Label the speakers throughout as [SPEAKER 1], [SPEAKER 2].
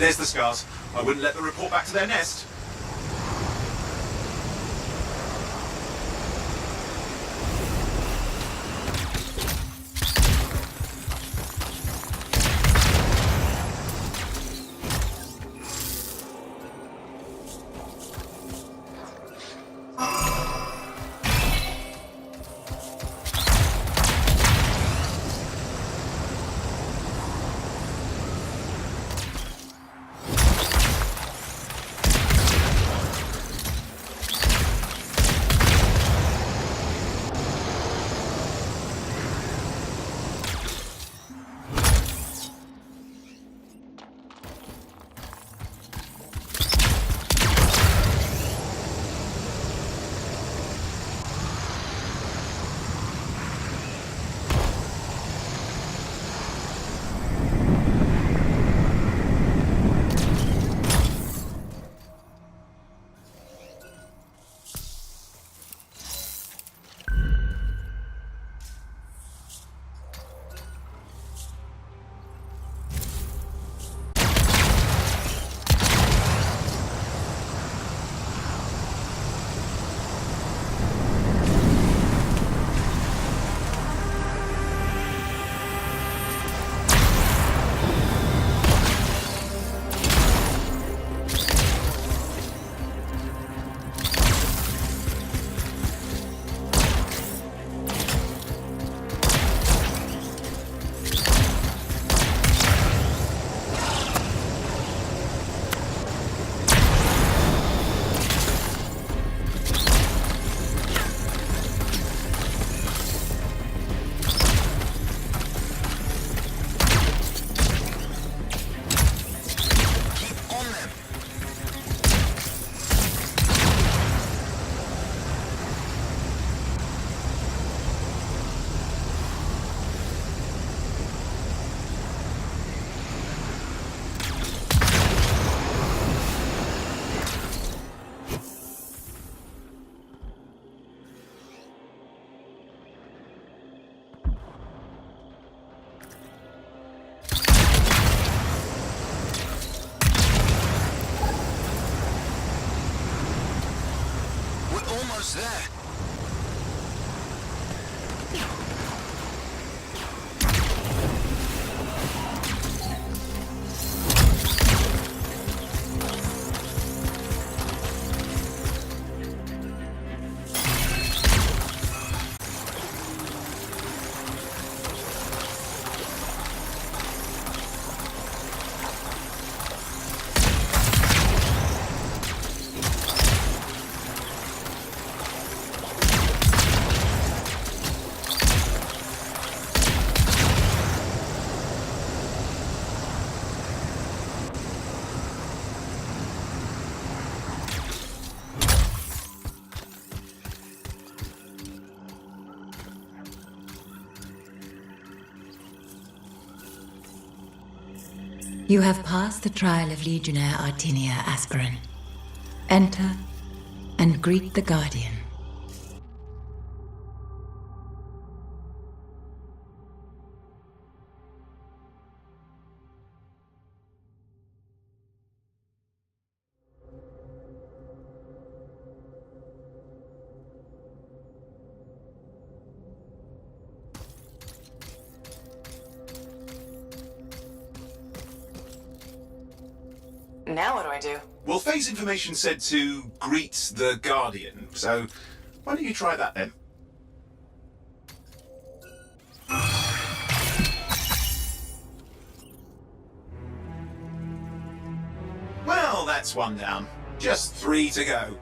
[SPEAKER 1] There's the scars. I wouldn't let them report back to their nest.
[SPEAKER 2] Almost there.
[SPEAKER 3] You have passed the trial of Legionnaire Artinia Aspirin. Enter and greet the Guardian.
[SPEAKER 4] Now what do I do?
[SPEAKER 1] Well, phase information said to greet the Guardian, so why don't you try that then? Well, that's one down. Just 3 to go.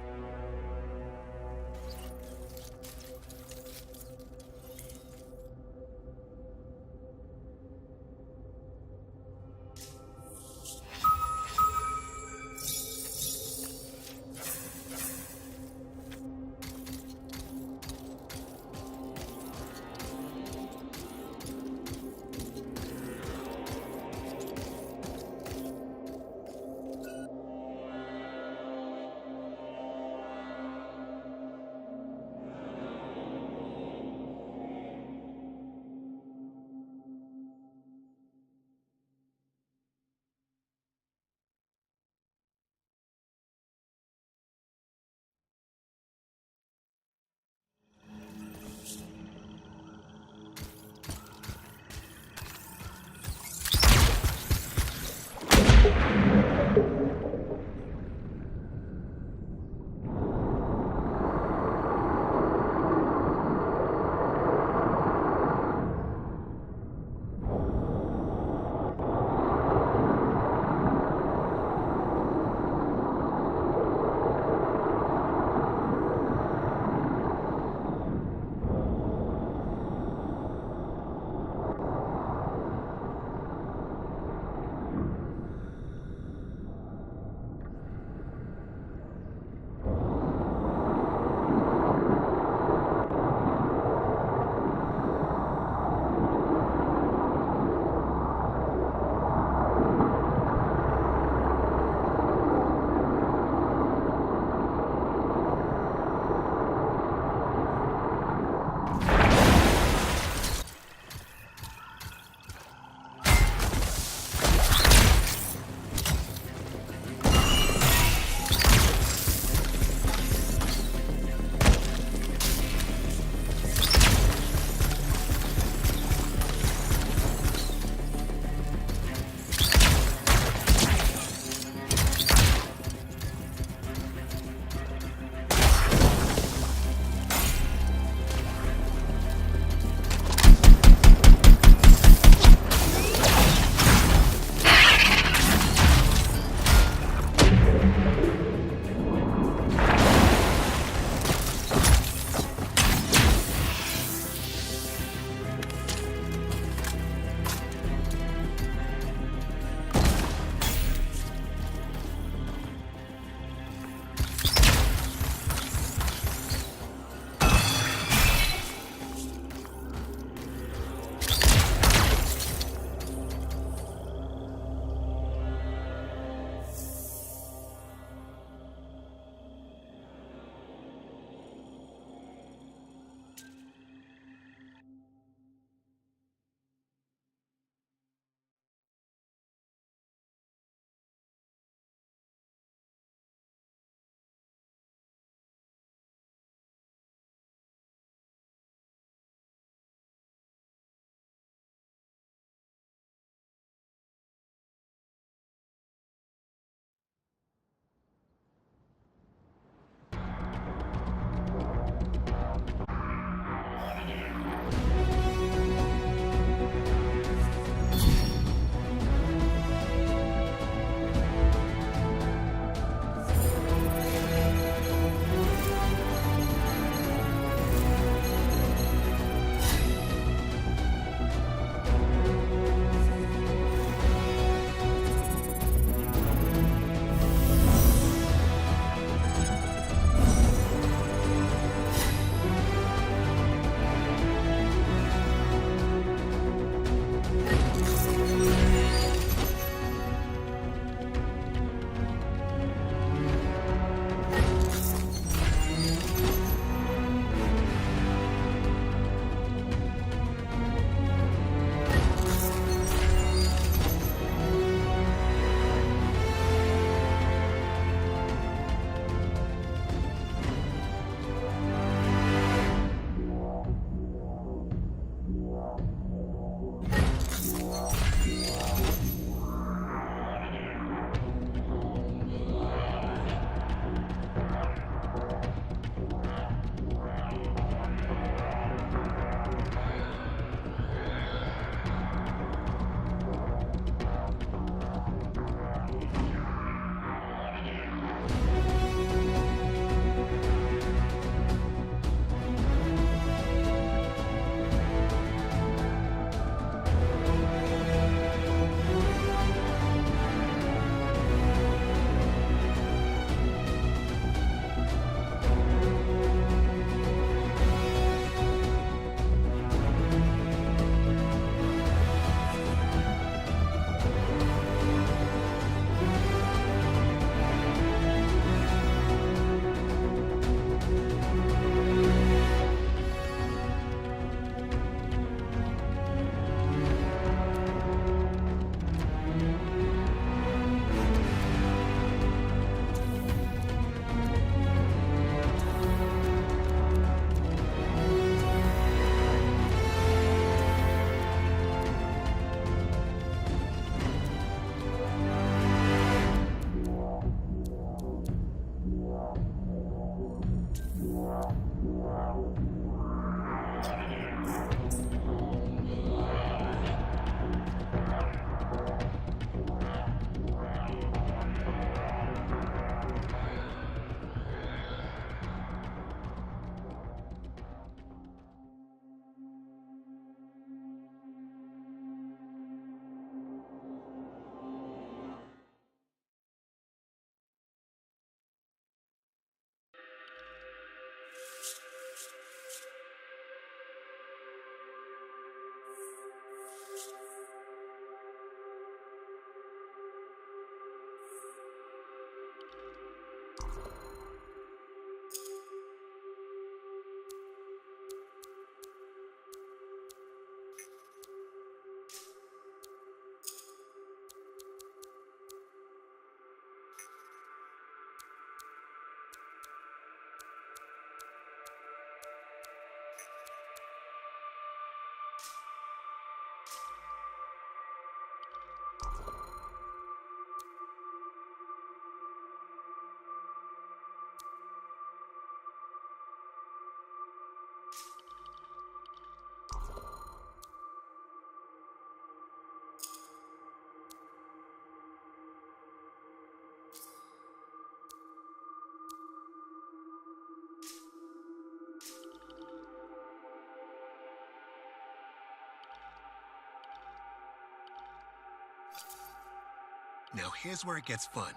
[SPEAKER 2] Now here's where it gets fun.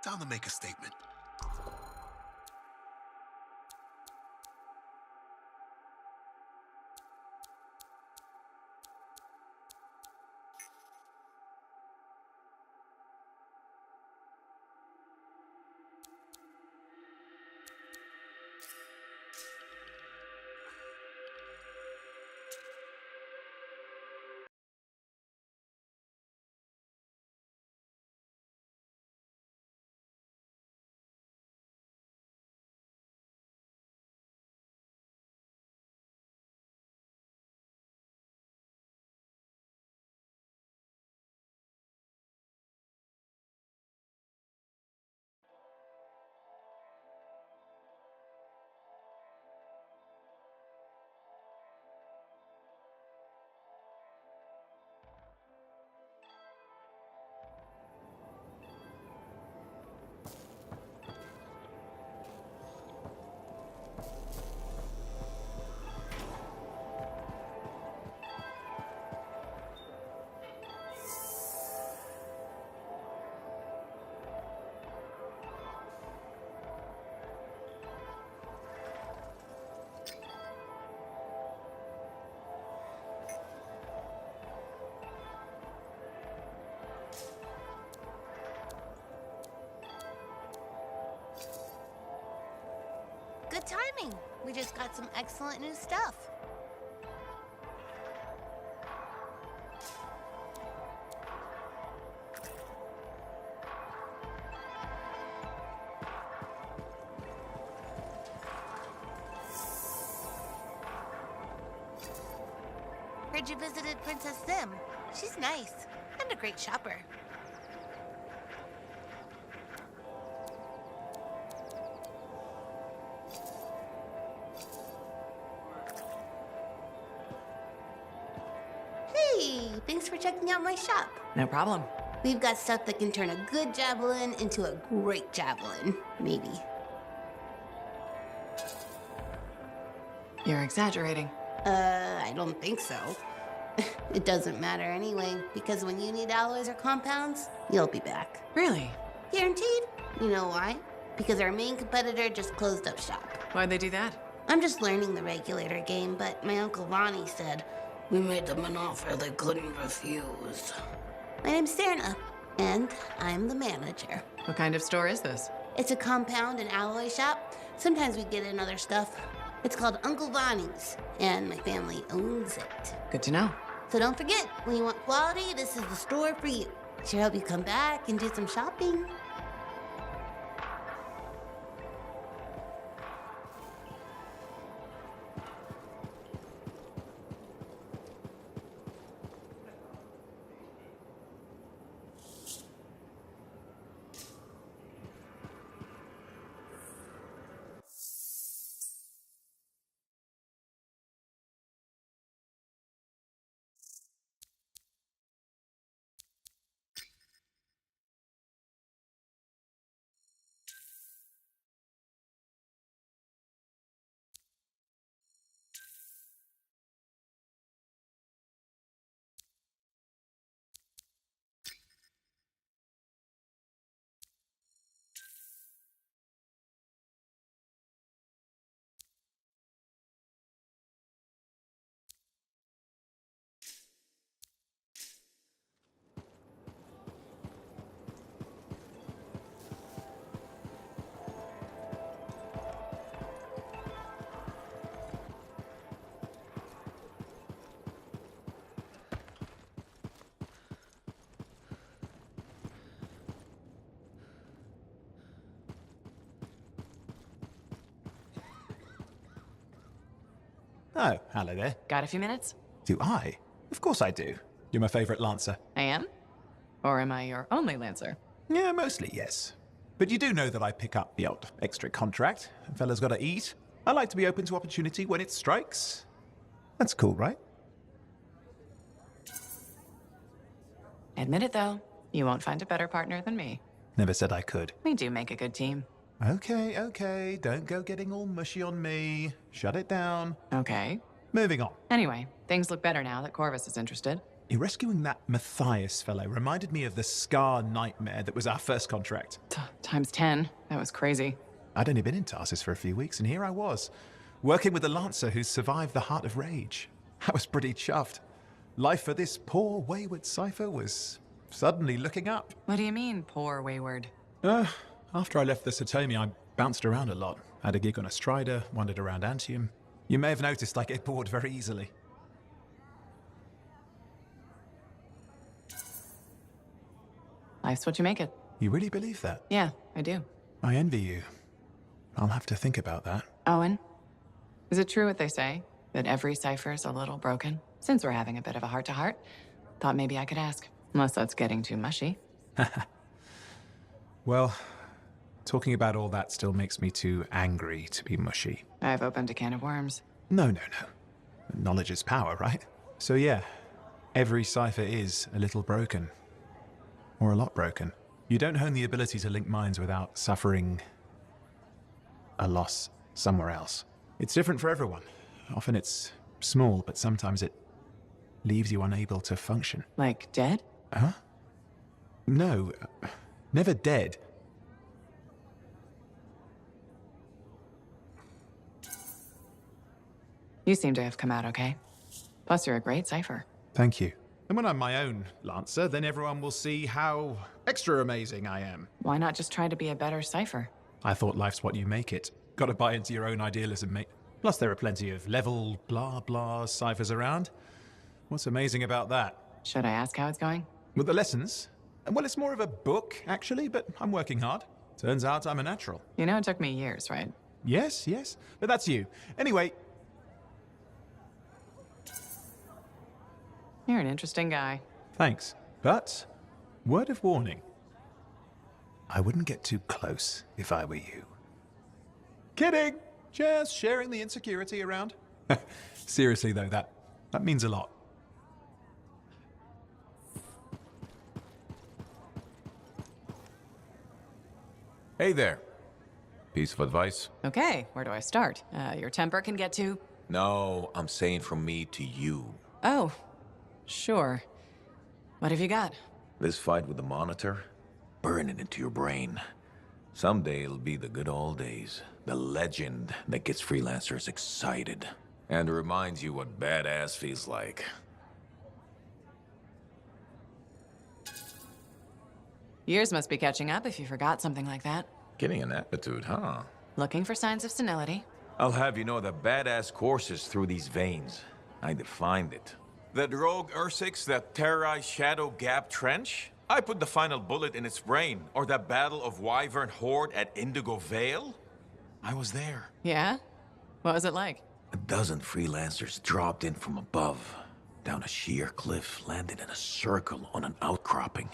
[SPEAKER 2] Time to make a statement.
[SPEAKER 5] Good timing. We just got some excellent new stuff. Heard you visited Princess Sim. She's nice and a great shopper. Hey, thanks for checking out my shop.
[SPEAKER 4] No problem.
[SPEAKER 5] We've got stuff that can turn a good javelin into a great javelin, maybe.
[SPEAKER 4] You're exaggerating.
[SPEAKER 5] I don't think so. It doesn't matter anyway, because when you need alloys or compounds, you'll be back.
[SPEAKER 4] Really?
[SPEAKER 5] Guaranteed. You know why? Because our main competitor just closed up shop.
[SPEAKER 4] Why'd they do that?
[SPEAKER 5] I'm just learning the regulator game, but my Uncle Ronnie said, we made them an offer they couldn't refuse. My name's Serna, and I'm the manager.
[SPEAKER 4] What kind of store is this?
[SPEAKER 5] It's a compound and alloy shop. Sometimes we get in other stuff. It's called Uncle Ronnie's, and my family owns it.
[SPEAKER 4] Good to know.
[SPEAKER 5] So don't forget, when you want quality, this is the store for you. Sure hope you come back and do some shopping.
[SPEAKER 6] Oh, hello there.
[SPEAKER 4] Got a few minutes?
[SPEAKER 6] Do I? Of course I do. You're my favorite Lancer.
[SPEAKER 4] I am? Or am I your only Lancer?
[SPEAKER 6] Yeah, mostly, yes. But you do know that I pick up the odd extra contract. A fella's gotta eat. I like to be open to opportunity when it strikes. That's cool, right?
[SPEAKER 4] Admit it, though. You won't find a better partner than me.
[SPEAKER 6] Never said I could.
[SPEAKER 4] We do make a good team.
[SPEAKER 6] Okay. Don't go getting all mushy on me. Shut it down.
[SPEAKER 4] Okay.
[SPEAKER 6] Moving on.
[SPEAKER 4] Anyway, things look better now that Corvus is interested.
[SPEAKER 6] You're rescuing that Matthias fellow reminded me of the Scar nightmare that was our first contract.
[SPEAKER 4] Times 10. That was crazy.
[SPEAKER 6] I'd only been in Tarsus for a few weeks, and here I was, working with a Lancer who survived the Heart of Rage. I was pretty chuffed. Life for this poor, wayward cipher was suddenly looking up.
[SPEAKER 4] What do you mean, poor wayward?
[SPEAKER 6] After I left the Satomi, I bounced around a lot. Had a gig on a Strider, wandered around Anthem. You may have noticed I get bored very easily.
[SPEAKER 4] Life's what you make it.
[SPEAKER 6] You really believe that?
[SPEAKER 4] Yeah, I do.
[SPEAKER 6] I envy you. I'll have to think about that.
[SPEAKER 4] Owen, is it true what they say? That every cipher's a little broken? Since we're having a bit of a heart-to-heart, thought maybe I could ask. Unless that's getting too mushy.
[SPEAKER 6] Well, talking about all that still makes me too angry to be mushy.
[SPEAKER 4] I've opened a can of worms.
[SPEAKER 6] No. Knowledge is power, right? So yeah, every cipher is a little broken. Or a lot broken. You don't hone the ability to link minds without suffering a loss somewhere else. It's different for everyone. Often it's small, but sometimes it leaves you unable to function.
[SPEAKER 4] Like dead?
[SPEAKER 6] Huh? No, never dead.
[SPEAKER 4] You seem to have come out okay. Plus, you're a great cipher.
[SPEAKER 6] Thank you. And when I'm my own Lancer, then everyone will see how extra amazing I am.
[SPEAKER 4] Why not just try to be a better cipher?
[SPEAKER 6] I thought life's what you make it. Gotta buy into your own idealism, mate. Plus, there are plenty of level blah blah ciphers around. What's amazing about that?
[SPEAKER 4] Should I ask how it's going?
[SPEAKER 6] With the lessons? Well, it's more of a book, actually, but I'm working hard. Turns out I'm a natural.
[SPEAKER 4] You know it took me years, right?
[SPEAKER 6] Yes, but that's you. Anyway,
[SPEAKER 4] You're an interesting guy.
[SPEAKER 6] thanks. But, word of warning. I wouldn't get too close if I were you. Kidding! Just sharing the insecurity around. Seriously, though, that means a lot.
[SPEAKER 7] Hey there. Piece of advice?
[SPEAKER 4] Okay, where do I start? Your temper can get too...
[SPEAKER 7] No, I'm saying from me to you.
[SPEAKER 4] Oh, sure. What have you got?
[SPEAKER 7] This fight with the Monitor, burn it into your brain. Someday it'll be the good old days. The legend that gets freelancers excited. And reminds you what badass feels like.
[SPEAKER 4] Years must be catching up if you forgot something like that.
[SPEAKER 7] Getting an attitude, huh?
[SPEAKER 4] Looking for signs of senility.
[SPEAKER 7] I'll have you know that badass courses through these veins. I defined it. That rogue Ursix that terrorized Shadow Gap Trench? I put the final bullet in its brain. Or that battle of Wyvern Horde at Indigo Vale? I was there.
[SPEAKER 4] Yeah? What was it like?
[SPEAKER 7] A dozen freelancers dropped in from above. Down a sheer cliff, landed in a circle on an outcropping.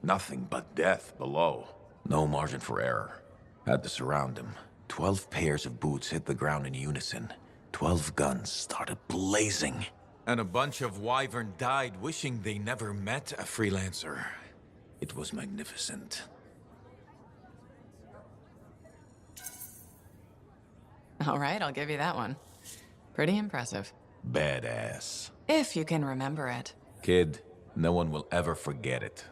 [SPEAKER 7] Nothing but death below. No margin for error. Had to surround him. 12 pairs of boots hit the ground in unison. 12 guns started blazing. And a bunch of Wyvern died wishing they never met a freelancer. It was magnificent.
[SPEAKER 4] All right, I'll give you that one. Pretty impressive.
[SPEAKER 7] Badass.
[SPEAKER 4] If you can remember it.
[SPEAKER 7] Kid, no one will ever forget it.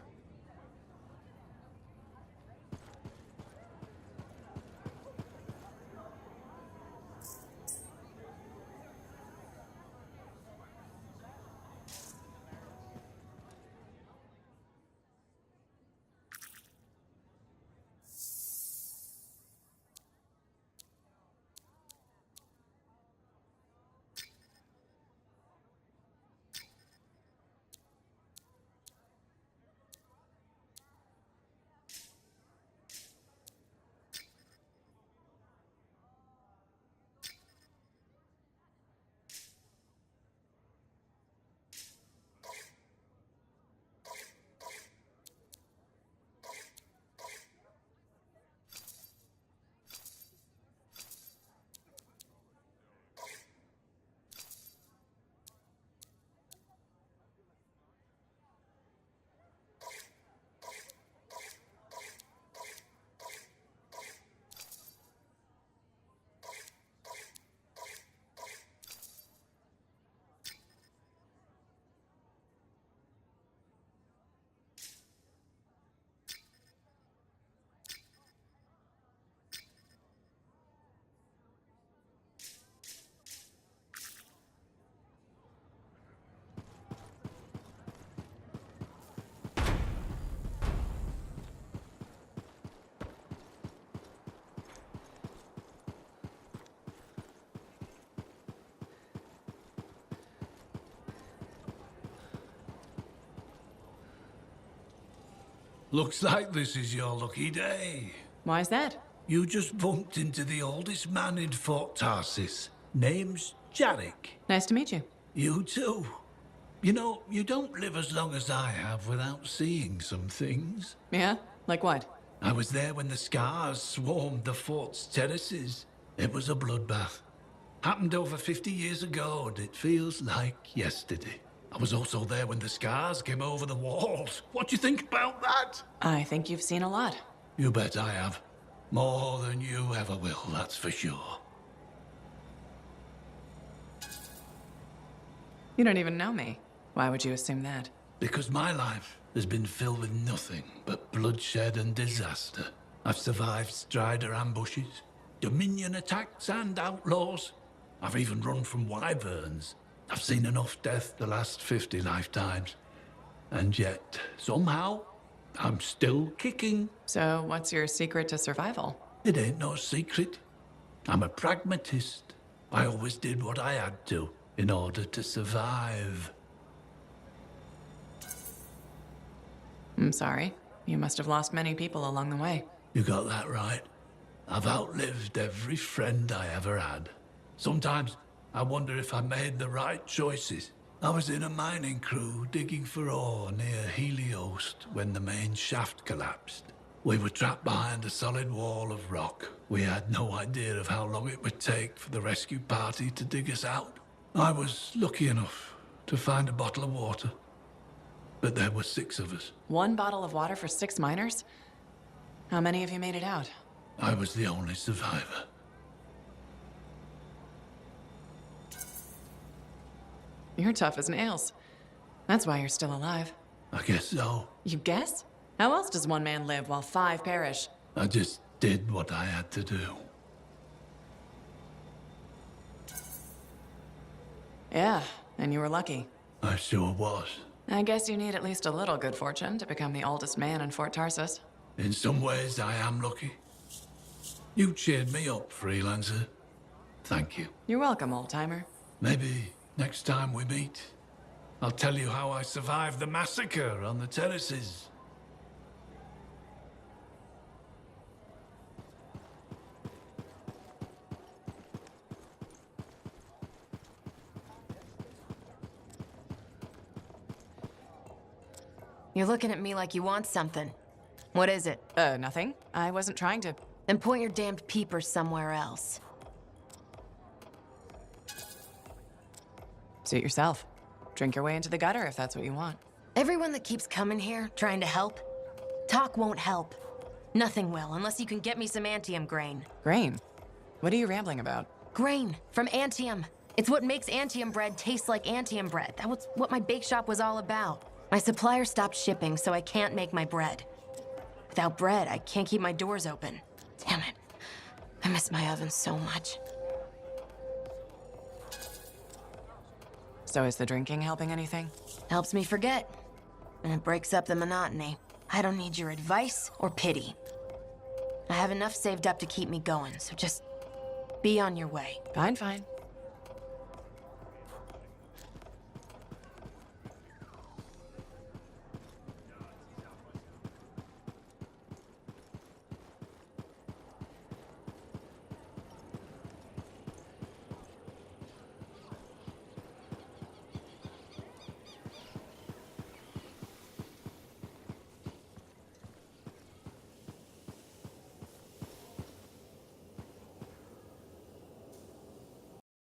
[SPEAKER 8] looks like this is your lucky day.
[SPEAKER 4] Why is that?
[SPEAKER 8] You just bumped into the oldest man in Fort Tarsis. Name's Jarek.
[SPEAKER 4] Nice to meet you.
[SPEAKER 8] You too. You know, you don't live as long as I have without seeing some things.
[SPEAKER 4] Yeah? Like what?
[SPEAKER 8] I was there when the scars swarmed the fort's terraces. It was a bloodbath. Happened over 50 years ago, and it feels like yesterday. I was also there when the scars came over the walls. What do you think about that?
[SPEAKER 4] I think you've seen a lot.
[SPEAKER 8] You bet I have. More than you ever will, that's for sure.
[SPEAKER 4] You don't even know me. Why would you assume that?
[SPEAKER 8] Because my life has been filled with nothing but bloodshed and disaster. I've survived Strider ambushes, Dominion attacks and outlaws. I've even run from wyverns. I've seen enough death the last 50 lifetimes. And yet, somehow, I'm still kicking.
[SPEAKER 4] So, what's your secret to survival?
[SPEAKER 8] It ain't no secret. I'm a pragmatist. I always did what I had to in order to survive.
[SPEAKER 4] I'm sorry. You must have lost many people along the way.
[SPEAKER 8] You got that right. I've outlived every friend I ever had. Sometimes I wonder if I made the right choices. I was in a mining crew digging for ore near Heliost when the main shaft collapsed. We were trapped behind a solid wall of rock. We had no idea of how long it would take for the rescue party to dig us out. I was lucky enough to find a bottle of water. But there were 6 of us.
[SPEAKER 4] 1 bottle of water for 6 miners? How many of you made it out?
[SPEAKER 8] I was the only survivor.
[SPEAKER 4] You're tough as nails. That's why you're still alive.
[SPEAKER 8] I guess so.
[SPEAKER 4] You guess? How else does 1 man live while 5 perish?
[SPEAKER 8] I just did what I had to do.
[SPEAKER 4] Yeah, and you were lucky.
[SPEAKER 8] I sure was.
[SPEAKER 4] I guess you need at least a little good fortune to become the oldest man in Fort Tarsis.
[SPEAKER 8] In some ways, I am lucky. You cheered me up, freelancer. Thank you.
[SPEAKER 4] You're welcome, old-timer.
[SPEAKER 8] Maybe next time we meet, I'll tell you how I survived the massacre on the terraces.
[SPEAKER 9] You're looking at me like you want something. What is it?
[SPEAKER 4] Nothing. I wasn't trying to...
[SPEAKER 9] Then point your damned peepers somewhere else.
[SPEAKER 4] Suit yourself. Drink your way into the gutter if that's what you want.
[SPEAKER 9] Everyone that keeps coming here, trying to help, talk won't help. Nothing will, unless you can get me some Anthem grain.
[SPEAKER 4] Grain? What are you rambling about?
[SPEAKER 9] Grain, from Anthem. It's what makes Anthem bread taste like Anthem bread. That was what my bake shop was all about. My supplier stopped shipping, so I can't make my bread. Without bread, I can't keep my doors open. Damn it. I miss my oven so much.
[SPEAKER 4] So is the drinking helping anything?
[SPEAKER 9] Helps me forget. And it breaks up the monotony. I don't need your advice or pity. I have enough saved up to keep me going, so just be on your way.
[SPEAKER 4] Fine, fine.